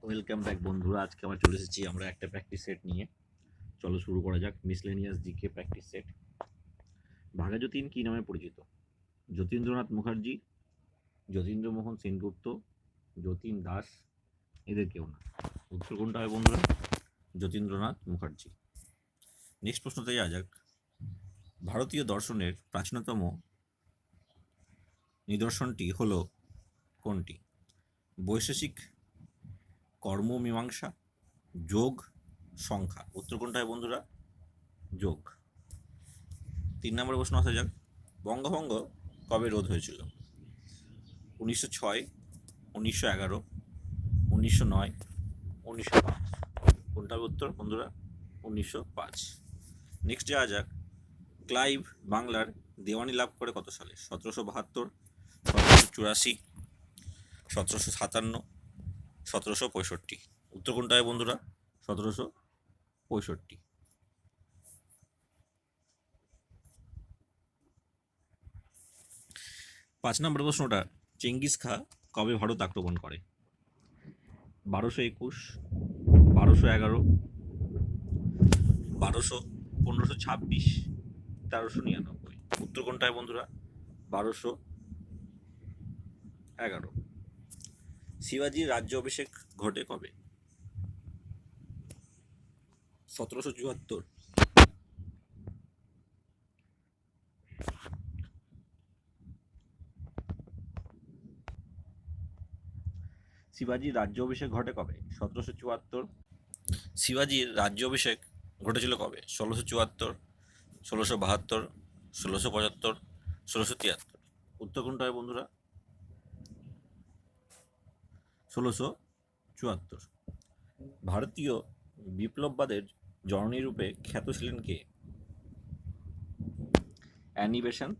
Welcome back বন্ধুরা। আজকে আমরা চলে এসেছি আমরা একটা প্র্যাকটিস সেট নিয়ে। চলো শুরু করা যাক। Miscellaneous GK practice set. Bagha Jatin কি নামে পরিচিত? যতীন্দ্রনাথ মুখার্জি, যতীন্দ্রমোহন সেনগুপ্ত, যতীন দাস, এদের কেউ না। উত্তর কোনটা হয় বন্ধুরা? যতীন্দ্রনাথ মুখার্জি। নেক্সট প্রশ্নতে যাওয়া যাক। ভারতীয় দর্শনের প্রাচীনতম নিদর্শনটি হলো কোনটি? বৈশেষিক, কর্মমীমাংসা, যোগ, সংখ্যা। উত্তর কোনটা হয় বন্ধুরা? যোগ। 3 নম্বর প্রশ্ন আসা যাক। বঙ্গভঙ্গ কবে রোধ হয়েছিল? 1906, 1911, 1909, 1905। কোনটার উত্তর বন্ধুরা? 1905। নেক্সট যাওয়া যাক। ক্লাইভ বাংলার দেওয়ানি লাভ করে কত সালে? 1772, 1784, 1757, 1765। উত্তর কোনটা হয় বন্ধুরা? 1765। 5 নম্বর প্রশ্নটা, চেঙ্গিস খা কবে ভারত আক্রমণ করে? 1221, 1211, 1526, 1399। উত্তর কোনটা হয় বন্ধুরা? 1211। শিবাজির রাজ্য অভিষেক ঘটে কবে? 1774, শিবাজির রাজ্য অভিষেক ঘটে কবে? 1774। শিবাজির রাজ্য অভিষেক ঘটেছিল কবে? 1674, 1672, 1675, 1673। উত্তর কোনটা হয় বন্ধুরা? 1674। ভারতীয় বিপ্লববাদের জননী রূপে খ্যাত ছিলেন কে? অ্যানি বেসান্ত,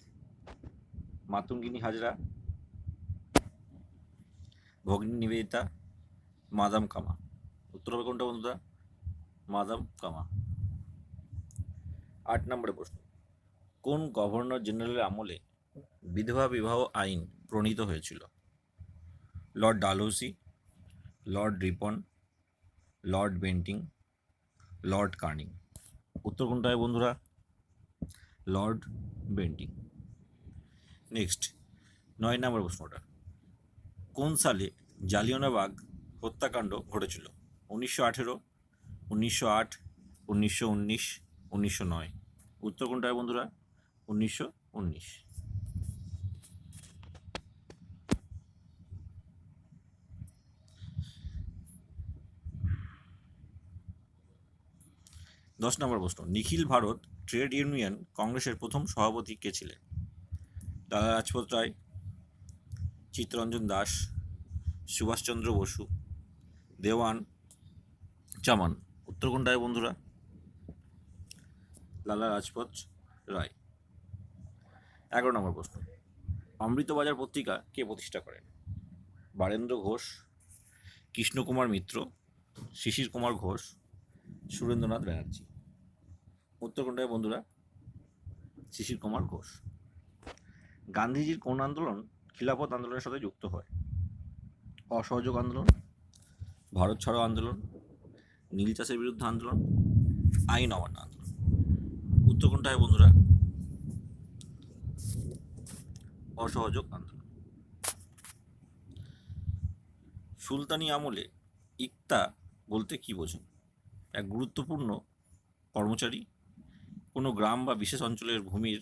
মাতঙ্গিনী হাজরা, ভগিনী নিবেদিতা, মাদাম কামা। উত্তর হবে কোনটা বন্ধুরা? মাদাম কামা। 8 নম্বরের প্রশ্ন, কোন গভর্নর জেনারেলের আমলে বিধবা বিবাহ আইন প্রণীত হয়েছিল? Lord Dalhousie, Lord Ripon, Lord Bentinck, Lord কার্নিং। উত্তর কোনটা হয় বন্ধুরা? Lord Bentinck. নেক্সট 9 নম্বর প্রশ্নটা, কোন সালে জালিয়ানওয়ালাবাগ হত্যাকাণ্ড ঘটেছিল? 1918, 1908, 1919, 1909। উত্তর কোনটা হয় বন্ধুরা? 1919। 10 নম্বর প্রশ্ন, নিখিল ভারত ট্রেড ইউনিয়ন কংগ্রেসের প্রথম সভাপতি কে ছিলেন? লালা লাজপত রায়, চিত্তরঞ্জন দাস, সুভাষচন্দ্র বসু, দেওয়ান চামান। উত্তর কোনটা হয় বন্ধুরা? লালা লাজপত রায়। 11 নম্বর প্রশ্ন, অমৃতবাজার পত্রিকা কে প্রতিষ্ঠা করেন? বারেন্দ্র ঘোষ, কৃষ্ণকুমার মিত্র, শিশির কুমার ঘোষ, সুরেন্দ্রনাথ ব্যানার্জি। উত্তর কোনটা হয় বন্ধুরা? শিশির কুমার ঘোষ। গান্ধীজির কোন আন্দোলন খিলাফত আন্দোলনের সাথে যুক্ত হয়? অসহযোগ আন্দোলন, ভারত ছাড়ো আন্দোলন, নীল চাষের বিরুদ্ধে আন্দোলন, আইন অমান্য আন্দোলন। উত্তর কোনটা হয় বন্ধুরা? অসহযোগ আন্দোলন। সুলতানি আমলে ইকতা বলতে কি বোঝেন? এক গুরুত্বপূর্ণ কর্মচারী, কোনো গ্রাম বা বিশেষ অঞ্চলের ভূমির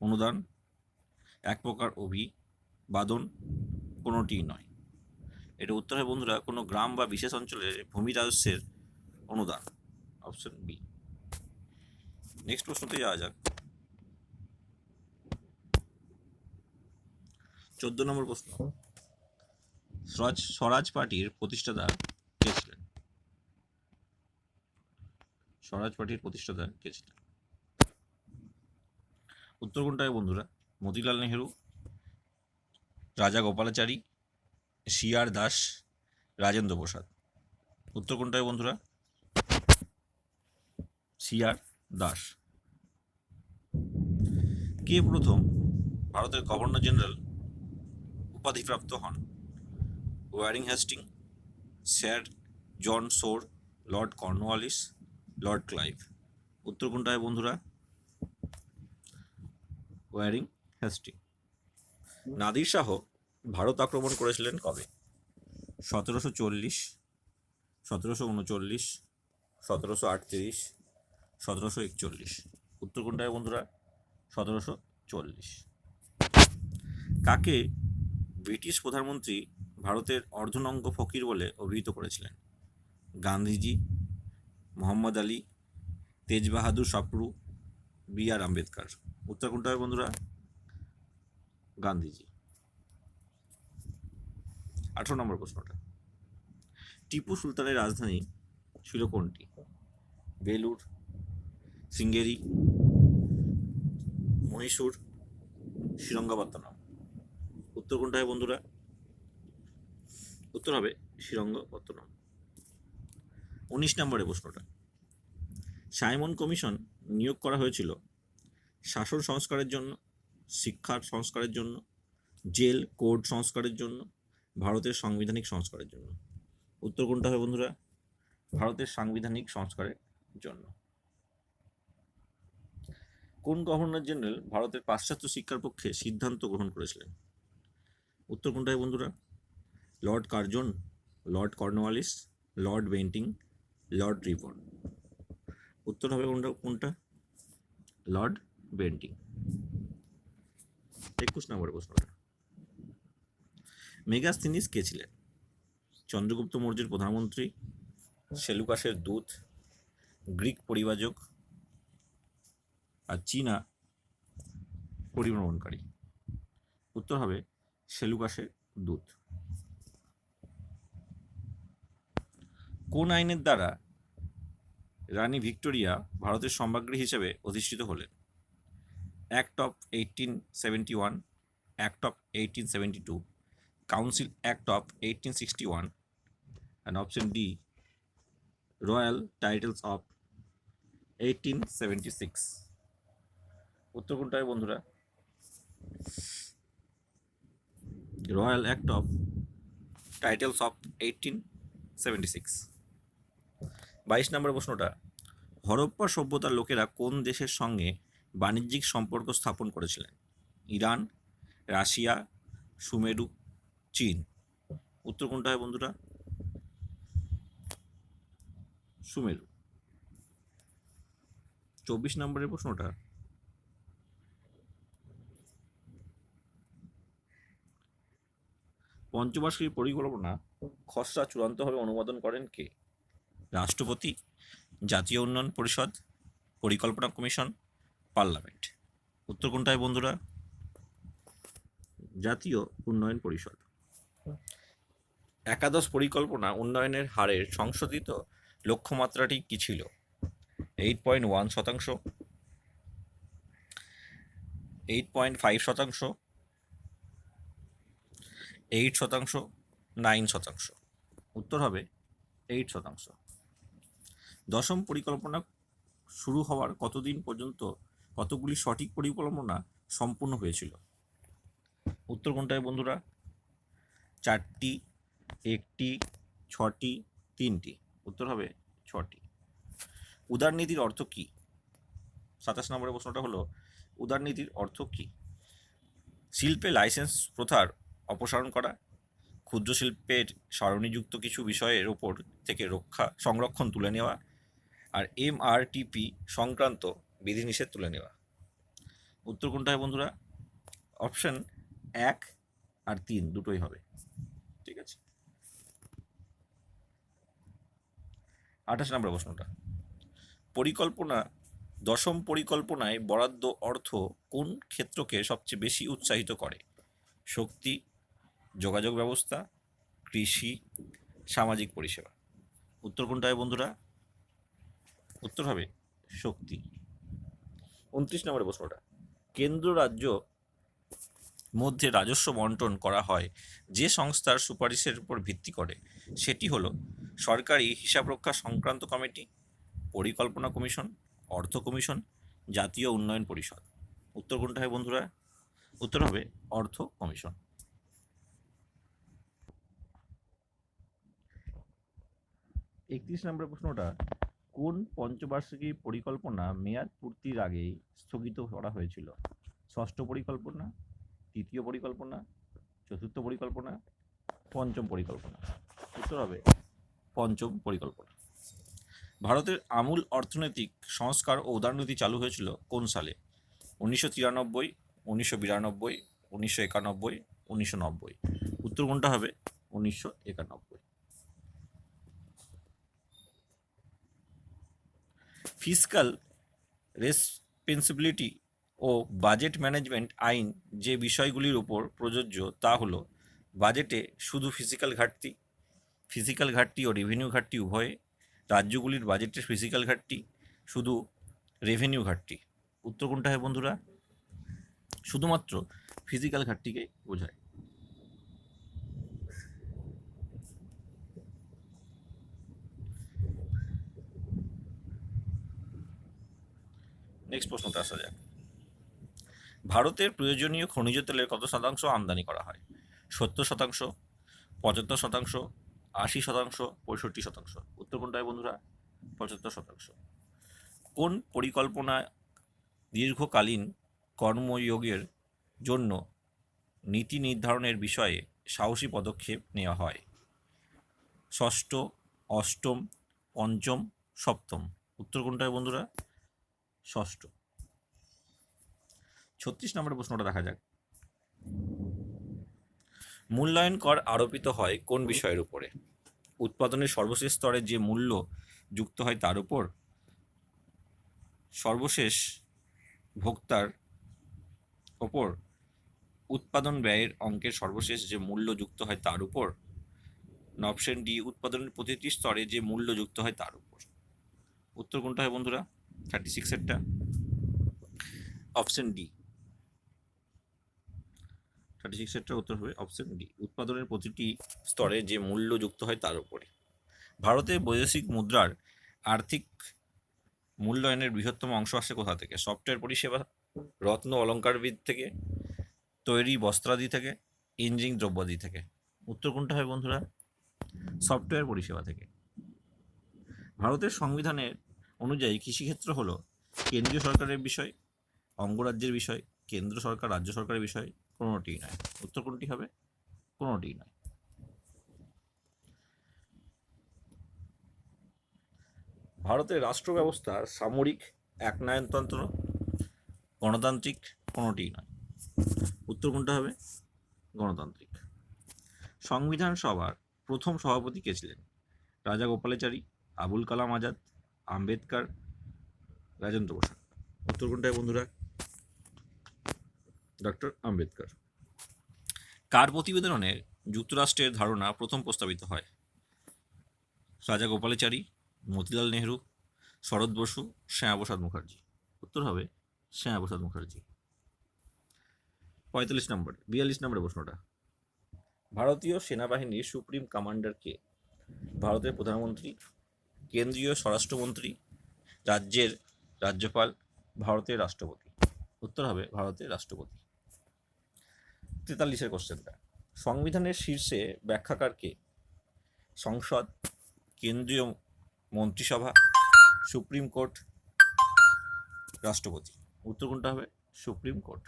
অনুদান, এক প্রকার অভিবাদন, কোনোটি নয়। এটা উত্তর হয় বন্ধুরা কোনো গ্রাম বা বিশেষ অঞ্চলের ভূমি রাজস্বের অনুদান। Option B. নেক্সট প্রশ্নতে যাওয়া যাক। 14 নম্বর প্রশ্ন, স্বরাজ পার্টির প্রতিষ্ঠাতা কে ছিলেন? স্বরাজ পার্টির প্রতিষ্ঠাতা কে ছিলেন? উত্তর কোনটা হয় বন্ধুরা? মতিলাল নেহেরু, রাজা গোপালাচারী, সিআর দাস, রাজেন্দ্র প্রসাদ। উত্তর কোনটা হয় বন্ধুরা? সিআর দাস। কে প্রথম ভারতের গভর্নর জেনারেল উপাধিপ্রাপ্ত হন? Warren Hastings, Sir John Shore, Lord Cornwallis, Lord Clive. উত্তর কোনটা হয় বন্ধুরা? Warren Hastings. Nadir Shah Bharat আক্রমণ করেছিলেন কবে? 1740, 1739, 1738, 1741। উত্তর কোনটা হয় বন্ধুরা? 1740। কাকে ব্রিটিশ প্রধানমন্ত্রী ভারতের অর্ধনঙ্গ ফকির বলে অভিহিত করেছিলেন? গান্ধীজি, মোহাম্মদ আলী, তেজ বাহাদুর সাপরু, বি আর আম্বেদকর। উত্তর কোনটা হয় বন্ধুরা? গান্ধীজি। 18 নম্বর প্রশ্নটা, টিপু সুলতানের রাজধানী ছিল কোনটি? বেলুর, সিঙ্গেরি, মহীশূর, শ্রীরঙ্গপত্তনম। উত্তর কোনটা হয় বন্ধুরা? উত্তর হবে শ্রীরঙ্গপত্তনম। 19 নম্বরের প্রশ্নটা, সাইমন কমিশন নিয়োগ করা হয়েছিল শাসন সংস্কারের জন্য, শিক্ষার সংস্কারের জন্য, জেল কোড সংস্কারের জন্য, ভারতের সাংবিধানিক সংস্কারের জন্য। উত্তর কোনটা হবে বন্ধুরা? ভারতের সাংবিধানিক সংস্কারের জন্য। কোন গভর্নর জেনারেল ভারতের পাশ্চাত্য শিক্ষার পক্ষে সিদ্ধান্ত গ্রহণ করেছিলেন? উত্তর কোনটা হয় বন্ধুরা? Lord Curzon, Lord Cornwallis, Lord Bentinck, Lord Ripon. উত্তর হবে কোনটা? Lord Bentinck. 21 নম্বর প্রশ্নটা, মেগাস্থিনিস কে ছিলেন? চন্দ্রগুপ্ত মৌর্যের প্রধানমন্ত্রী, সেলুকাসের দূত, গ্রিক পরিব্রাজক, আর চীনা পরিভ্রমণকারী। উত্তর হবে সেলুকাসের দূত। কোন আইনের দ্বারা রানী ভিক্টোরিয়া ভারতের সম্রাজ্ঞী হিসেবে অধিষ্ঠিত হলেন? Act of 1871, act of 1872, council act of 1861, and option D, royal titles of 1876। উত্তর কোনটা হয় বন্ধুরা? Royal act of titles of 1876। 22 নম্বর প্রশ্নটা, হরপ্পা সভ্যতার লোকেরা কোন দেশের সঙ্গে বাণিজ্যিক সম্পর্ক স্থাপন করেছিলেন? ইরান, রাশিয়া, সুমেরু, চীন। উত্তর কোনটা হয় বন্ধুরা? সুমেরু। 24 নম্বরের প্রশ্নটা, পঞ্চবার্ষিক পরিকল্পনা খসড়া চূড়ান্তভাবে অনুমোদন করেন কে? রাষ্ট্রপতি, জাতীয় উন্নয়ন পরিষদ, পরিকল্পনা কমিশন, পার্লামেন্ট। উত্তর কোনটা হয় বন্ধুরা? জাতীয় উন্নয়ন পরিষদ। একাদশ পরিকল্পনা উন্নয়নের হারের সংশোধিত লক্ষ্যমাত্রাটি কি ছিল? 8.1%, 8.5%, 8%, 9%। উত্তর হবে 8%। দশম পরিকল্পনা শুরু হওয়ার কতদিন পর্যন্ত কতগুলি সঠিক পরিকল্পনা সম্পূর্ণ হয়েছিল? উত্তর কোনটায় বন্ধুরা? 4টি, 1টি, 6টি, 3টি। উত্তর হবে 6টি। উদারনীতির অর্থ কি? 27 নম্বরের প্রশ্নটা হলো, উদারনীতির অর্থ কি? শিল্পে লাইসেন্স প্রথার অপসারণ করা, ক্ষুদ্র শিল্পের সারণীযুক্ত কিছু বিষয়ের ওপর থেকে সংরক্ষণ তুলে নেওয়া, আর MRTP সংক্রান্ত বিধিনিষেধ তুলে নেওয়া। উত্তর কোনটা হয় বন্ধুরা? অপশন 1 আর 3 দুটোই হবে। ঠিক আছে। 28 নম্বর প্রশ্নটা, দশম পরিকল্পনায় বরাদ্দ অর্থ কোন ক্ষেত্রকে সবচেয়ে বেশি উৎসাহিত করে? শক্তি, যোগাযোগ ব্যবস্থা, কৃষি, সামাজিক পরিষেবা। উত্তর কোনটা হয় বন্ধুরা? উত্তর হবে শক্তি। 29 নম্বরের প্রশ্নটা, কেন্দ্র রাজ্য মধ্যে রাজস্ব বন্টন করা হয় যে সংস্থার সুপারিশের উপর ভিত্তি করে, সেটি হলো সরকারি হিসাবরক্ষা সংক্রান্ত কমিটি, পরিকল্পনা কমিশন, অর্থ কমিশন, জাতীয় উন্নয়ন পরিষদ। উত্তর কোনটা হয় বন্ধুরা? উত্তর হবে অর্থ কমিশন। 31 নম্বরের প্রশ্নটা, কোন পঞ্চবার্ষিকী পরিকল্পনা মেয়াদ পূর্তির আগেই স্থগিত করা হয়েছিল? ষষ্ঠ পরিকল্পনা, তৃতীয় পরিকল্পনা, চতুর্থ পরিকল্পনা, পঞ্চম পরিকল্পনা? উত্তর হবে পঞ্চম পরিকল্পনা। ভারতের আমূল অর্থনৈতিক সংস্কার ও উদারনীতি চালু হয়েছিল কোন সালে? 1993, 1992, 1991, 1990? উত্তর কোনটা হবে? 1991। ফিসক্যাল রেসপন্সিবিলিটি ও বাজেট ম্যানেজমেন্ট আইন যে বিষয়গুলির উপর প্রযোজ্য তা হলো বাজেটে শুধু ফিজিক্যাল ঘাটতি ও রেভিনিউ ঘাটতি উভয়ে, রাজ্যগুলির বাজেটের ফিজিক্যাল ঘাটতি, শুধু রেভিনিউ ঘাটতি? উত্তর কোনটা হয় বন্ধুরা? শুধুমাত্র ফিজিক্যাল ঘাটতিকে বোঝায়। নেক্সট প্রশ্নটা আসা যাক। ভারতের প্রয়োজনীয় খনিজ তেলের কত শতাংশ আমদানি করা হয়? 70%, 75%, 80%, 65%? উত্তর কোনটা হয় বন্ধুরা? 75%। কোন পরিকল্পনা দীর্ঘকালীন কর্মযোগের জন্য নীতি নির্ধারণের বিষয়ে সাহসী পদক্ষেপ নেওয়া হয়? ষষ্ঠ, অষ্টম, পঞ্চম, সপ্তম? উত্তর কোনটা হয় বন্ধুরা? ষষ্ঠ। 36 নম্বরের প্রশ্নটা দেখা যাক। মূল্যায়ন কর আরোপিত হয় কোন বিষয়ের উপরে? উৎপাদনের সর্বশেষ স্তরে যে মূল্য যুক্ত হয় তার উপর, সর্বশেষ ভোক্তার ওপর, উৎপাদন ব্যয়ের অঙ্কের সর্বশেষ যে মূল্য যুক্ত হয় তার উপর, না অপশন ডি উৎপাদনের প্রতিটি স্তরে যে মূল্য যুক্ত হয় তার উপর? উত্তর কোনটা হয় বন্ধুরা? 36এরটা, অপশন ডি। 36এরটা উত্তর হবে অপশন ডি, উৎপাদনের প্রতিটি স্তরে যে মূল্য যুক্ত হয় তার উপরে। ভারতের বৈদেশিক মুদ্রার আর্থিক মূল্যায়নের বৃহত্তম অংশ আসে কোথা থেকে? সফটওয়্যার পরিষেবা, রত্ন অলঙ্কারবিদ থেকে, তৈরি বস্ত্রাদি থেকে, ইঞ্জিন দ্রব্যাদি থেকে? উত্তর কোনটা হয় বন্ধুরা? সফটওয়্যার পরিষেবা থেকে। ভারতের সংবিধানের অনুযায়ী কৃষিক্ষেত্র হলো কেন্দ্রীয় সরকারের বিষয়, অঙ্গরাজ্যের বিষয়, কেন্দ্র সরকার রাজ্য সরকারের বিষয়, কোনোটিই নয়। উত্তর কোনটি হবে? কোনোটিই নয়। ভারতের রাষ্ট্র ব্যবস্থা সামরিক, একনায়কতন্ত্র, গণতান্ত্রিক, কোনোটিই নয়। উত্তর কোনটা হবে? গণতান্ত্রিক। সংবিধান সভার প্রথম সভাপতি কে ছিলেন? রাজা গোপালাচারী, আবুল কালাম আজাদ, আম্বেদকর, রাজেন্দ্র প্রসাদ? উত্তর কোনটায় বন্ধুরা? ডক্টর আম্বেদকর। কার প্রতিবেদনে যুক্তরাষ্ট্রের ধারণা প্রথম প্রস্তাবিত হয়? রাজা গোপালাচারী, মতিলাল নেহরু, শরৎ বসু, শ্যামাপ্রসাদ মুখার্জি? উত্তর হবে শ্যামাপ্রসাদ মুখার্জি। 42 নম্বরের প্রশ্নটা, ভারতীয় সেনাবাহিনীর সুপ্রিম কমান্ডার কে? ভারতের প্রধানমন্ত্রী, কেন্দ্রীয় স্বরাষ্ট্রমন্ত্রী, রাজ্যের রাজ্যপাল, ভারতের রাষ্ট্রপতি? উত্তর হবে ভারতের রাষ্ট্রপতি। 43 কোশ্চেনটা, সংবিধানের শীর্ষে ব্যাখ্যাকার কে? সংসদ, কেন্দ্রীয় মন্ত্রিসভা, সুপ্রিম কোর্ট, রাষ্ট্রপতি? উত্তর কোনটা হবে? Supreme court.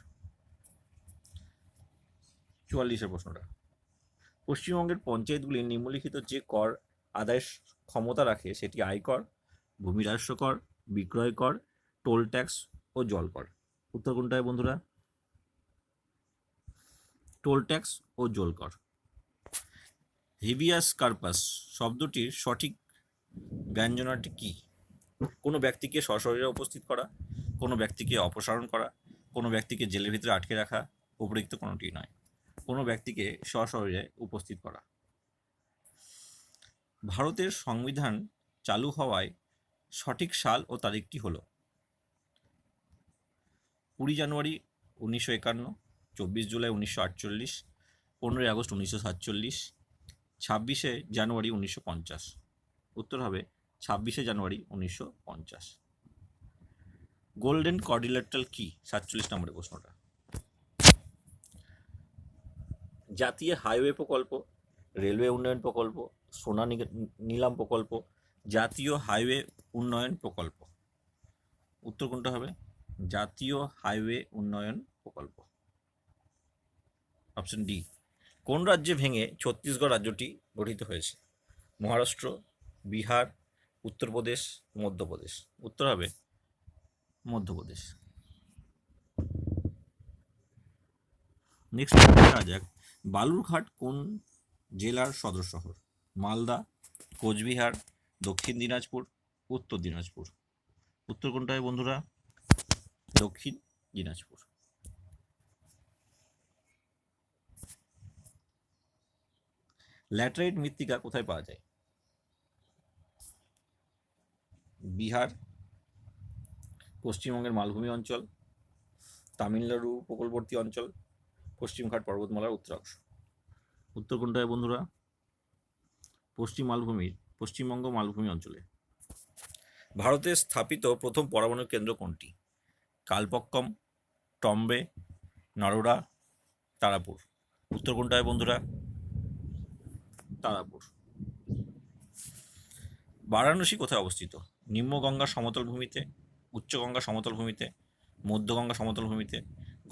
44 প্রশ্নটা, পশ্চিমবঙ্গের পঞ্চায়েতগুলি নিম্নলিখিত যে কর আদায়ের ক্ষমতা রাখে সেটি আয়কর, ভূমি রাজস্ব কর, বিক্রয় কর, টোল ট্যাক্স ও জল কর? উত্তর কোনটায় বন্ধুরা? টোল ট্যাক্স ও জল কর। হেভিয়াস কার্পাস শব্দটির সঠিক ব্যঞ্জনাটি কি? কোনো ব্যক্তিকে সশরীরে উপস্থিত করা, কোনো ব্যক্তিকে অপসারণ করা, কোনো ব্যক্তিকে জেলের ভিতরে আটকে রাখা, উপরিক্ত কোনোটি নয়। কোনো ব্যক্তিকে সশরীরে উপস্থিত করা। ভারতের সংবিধান চালু হওয়ায় সঠিক সাল ও তারিখটি হলো 20 জানুয়ারি 1951, 24 জুলাই 1948, 15 আগস্ট 1947, 26 জানুয়ারি 1950? উত্তর হবে 26 জানুয়ারি 1950। গোল্ডেন কোয়াড্রিল্যাটারাল কি? 47 নম্বরের প্রশ্নটা, জাতীয় হাইওয়ে প্রকল্প, রেলওয়ে উন্নয়ন প্রকল্প, সোনা নিলাম প্রকল্প, জাতীয় হাইওয়ে উন্নয়ন প্রকল্প। উত্তর কোনটা হবে? জাতীয় হাইওয়ে উন্নয়ন প্রকল্প। Option D. কোন রাজ্যে ভেঙে ছত্তিশগড় রাজ্যটি গঠিত হয়েছে? মহারাষ্ট্র, বিহার, উত্তরপ্রদেশ, মধ্যপ্রদেশ। উত্তর হবে মধ্যপ্রদেশ। নেক্সট দেখা যাক, বালুরঘাট কোন জেলার সদর শহর? মালদা, কোচবিহার, দক্ষিণ দিনাজপুর, উত্তর দিনাজপুর। উত্তর কোনটা হয় বন্ধুরা? দক্ষিণ দিনাজপুর। ল্যাটেরাইট মৃত্তিকা কোথায় পাওয়া যায়? বিহার, পশ্চিমবঙ্গের মালভূমি অঞ্চল, তামিলনাড়ু উপকূলবর্তী অঞ্চল, পশ্চিমঘাট পর্বতমালার উত্তরাংশ। উত্তর কোনটা হয় বন্ধুরা? পশ্চিমবঙ্গ মালভূমি অঞ্চলে। ভারতে স্থাপিত প্রথম পরমাণু কেন্দ্র কোনটি? কালপক্কম, টম্বে, নরোডা, তারাপুর। উত্তর কোনটা হয় বন্ধুরা? তারাপুর। বারাণসী কোথায় অবস্থিত? নিম্ন গঙ্গা সমতল ভূমিতে, উচ্চ গঙ্গা সমতল ভূমিতে, মধ্য গঙ্গা সমতল ভূমিতে,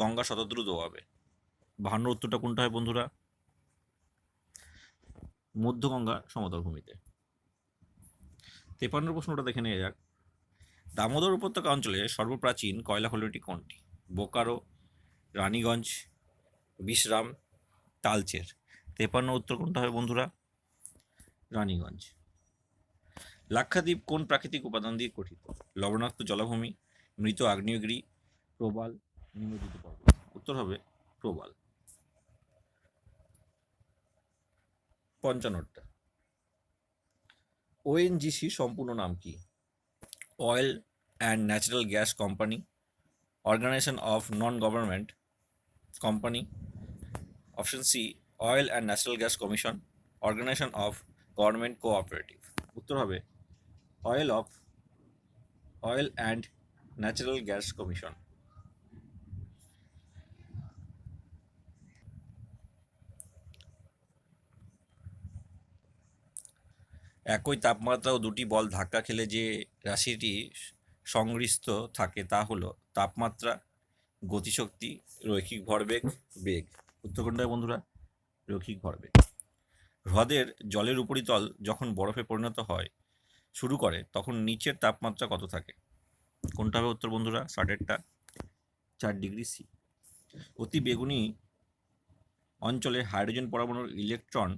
গঙ্গা শতদ্রু দোয়াবে। বাহান্ন উত্তরটা কোনটা হয় বন্ধুরা? মধ্য গঙ্গা সমতল ভূমিতে। 53 প্রশ্নটা দেখে নেওয়া যাক। দামোদর উপত্যকা অঞ্চলে সর্বপ্রাচীন কয়লা খনিটি কোনটি? বোকারো, রানীগঞ্জ, বিশ্রাম, তালচের। 53 উত্তর কোনটা হবে বন্ধুরা? রানীগঞ্জ। লাক্ষাদ্বীপ কোন প্রাকৃতিক উপাদান দিয়ে গঠিত? লবণাক্ত জলাভূমি, মৃত আগ্নেয়গিরি, প্রবাল, নিমজ্জিত পর্বত। উত্তর হবে প্রবাল। 55টা। ওএনজিসি সম্পূর্ণ নাম কি? Oil and natural gas company, organisation of non government company. Option C, oil and natural gas commission, organisation of government cooperative. উত্তর হবে oil and natural gas commission. একই তাপমাত্রা ও দুটি বল ধাক্কা খেলে যে রাশিটি সংগৃহীত থাকে তা হলো তাপমাত্রা, গতিশক্তি, রৈখিক ভরবেগ, বেগ। উত্তর কোনটা বন্ধুরা? রৈখিক ভরবেগ। হ্রদের জলের উপরিতল যখন বরফে পরিণত হয় শুরু করে তখন নিচের তাপমাত্রা কত থাকে? কোনটা হবে উত্তর বন্ধুরা? 4.5 সি। অতি বেগুনি অঞ্চলে হাইড্রোজেন পরমাণুর ইলেকট্রন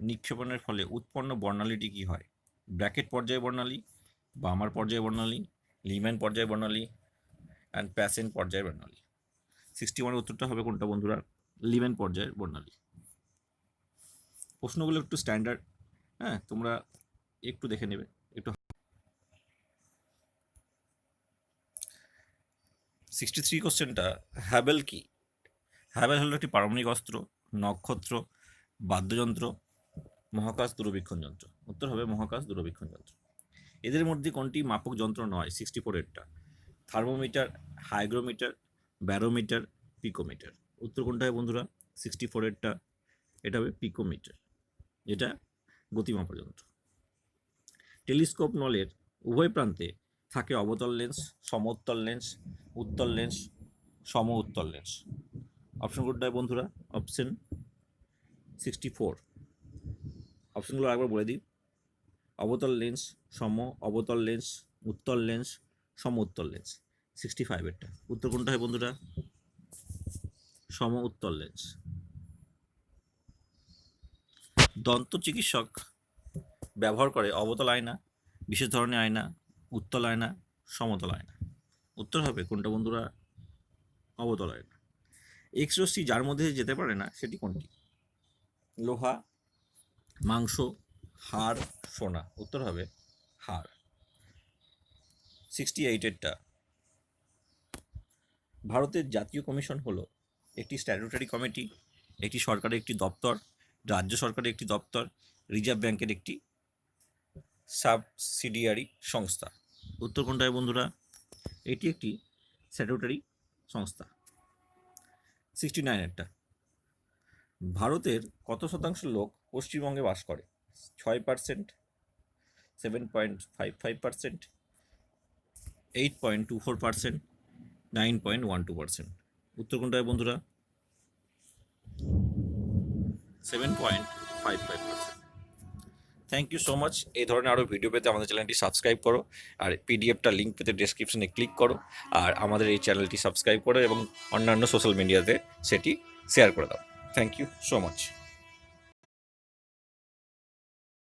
নিক্ষেপণের ফলে উৎপন্ন বর্ণালীটি কি হয়? ব্র্যাকেট পর্যায় বর্ণালী, বামার পর্যায় বর্ণালী, লিম্যান পর্যায় বর্ণালী, অ্যান্ড প্যাসেন্ট পর্যায় বর্ণালী। 61 উত্তরটা হবে কোনটা বন্ধুরা? লিম্যান পর্যায়ের বর্ণালী। প্রশ্নগুলো একটু স্ট্যান্ডার্ড, হ্যাঁ, তোমরা একটু দেখে নেবে একটু। 63 কোশ্চেনটা, হ্যাবেল কি? হ্যাবেল হলো একটি পারমাণবিক অস্ত্র, নক্ষত্র, বাদ্যযন্ত্র, মহাকাশ দূরবীক্ষণ যন্ত্র। উত্তর হবে মহাকাশ দূরবীক্ষণ যন্ত্র। এদের মধ্যে কোনটি মাপক যন্ত্র নয়? 64-এরটা। Thermometer, hygrometer, barometer, picometer. উত্তর কোনটা হয় বন্ধুরা? 64-এরটা। এটা হবে পিকোমিটার, যেটা গতিমাপক যন্ত্র। টেলিস্কোপ নলের উভয় প্রান্তে থাকে অবতল লেন্স, সমোত্তল লেন্স, উত্তল লেন্স, সম উত্তল লেন্স। অপশন কোনটা হয় বন্ধুরা? অপশন 64। অপশনগুলো আরেকবার বলে দিই। অবতল লেন্স, সম অবতল লেন্স, উত্তল লেন্স, সম উত্তল লেন্স। 65-এরটা। উত্তর কোনটা হয় বন্ধুরা? সম উত্তল লেন্স। দন্ত চিকিৎসক ব্যবহার করে অবতল আয়না, বিশেষ ধরনের আয়না, উত্তল আয়না, সমতল আয়না। উত্তর হবে কোনটা বন্ধুরা? অবতল আয়না। এক্স রশ্মি যার মধ্যে যেতে পারে না সেটি কোনটি? লোহা, মাংস, হাড়, সোনা। উত্তর হবে হাড়। 68-এরটা। ভারতের জাতীয় কমিশন হলো একটি স্ট্যাটুটারি কমিটি, একটি সরকারের একটি দপ্তর, রাজ্য সরকারের একটি দপ্তর, রিজার্ভ ব্যাংকের একটি সাবসিডিয়ারি সংস্থা। উত্তর কোনটা হয় বন্ধুরা? এটি একটি স্ট্যাটুটারি সংস্থা। 69-এরটা। ভারতের কত শতাংশ লোক পশ্চিমবঙ্গে বাস করে? 6%, 7.55%, 8.24%, 9.12%। উত্তর কোনটা হয় বন্ধুরা? 7.55%। Thank you so much. এই ধরনের আরও ভিডিও পেতে আমাদের চ্যানেলটি সাবস্ক্রাইব করো, আর পিডিএফটা লিঙ্ক পেতে ডেসক্রিপশনে ক্লিক করো, আর আমাদের এই চ্যানেলটি সাবস্ক্রাইব করো এবং অন্যান্য সোশ্যাল মিডিয়াতে সেটি শেয়ার করে দাও। Thank you so much.